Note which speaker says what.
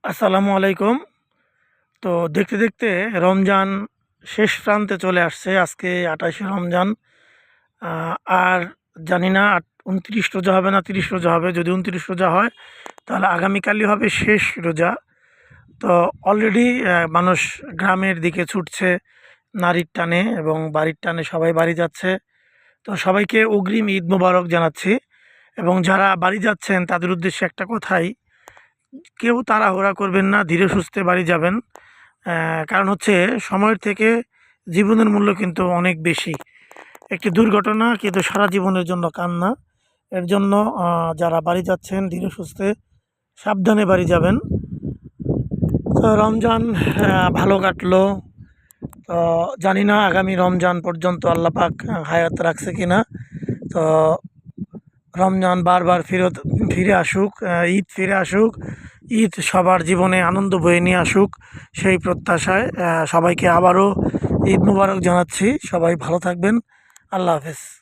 Speaker 1: আসসালামু আলাইকুম। তো দেখতে দেখতে রমজান শেষ প্রান্তে চলে আসছে। আজকে ২৮শে রমজান। আর জানি না ২৯ রোজা হবে না ৩০ রোজা হবে। যদি ২৯ রোজা হয় তাহলে আগামীকালই হবে শেষ রোজা। তো অলরেডি মানুষ গ্রামের দিকে ছুটছে নারীর টানে এবং বাড়ির টানে সবাই বাড়ি যাচ্ছে। তো সবাইকে অগ্রিম ঈদ মোবারক জানাচ্ছি এবং যারা বাড়ি যাচ্ছেন তাদের উদ্দেশ্যে একটা কথাই, কেউ তাড়াহুড়া করবেন না, ধীরে সুস্থে বাড়ি যাবেন। কারণ হচ্ছে সময়ের থেকে জীবনের মূল্য কিন্তু অনেক বেশি। একটি দুর্ঘটনা কিন্তু সারা জীবনের জন্য কান্না। এর জন্য যারা বাড়ি যাচ্ছেন ধীরে সুস্থে সাবধানে বাড়ি যাবেন। তো রমজান ভালো কাটলো। তো জানি না আগামী রমজান পর্যন্ত আল্লাহ পাক হায়াত রাখছে কিনা। তো রমজান বারবার ফিরে আসুক, ঈদ ফিরে আসুক, ঈদ সবার জীবনে আনন্দ বয়ে নিয়ে আসুক, সেই প্রত্যাশায় সবাইকে আবারও ঈদ মোবারক জানাচ্ছি। সবাই ভালো থাকবেন। আল্লাহ হাফেজ।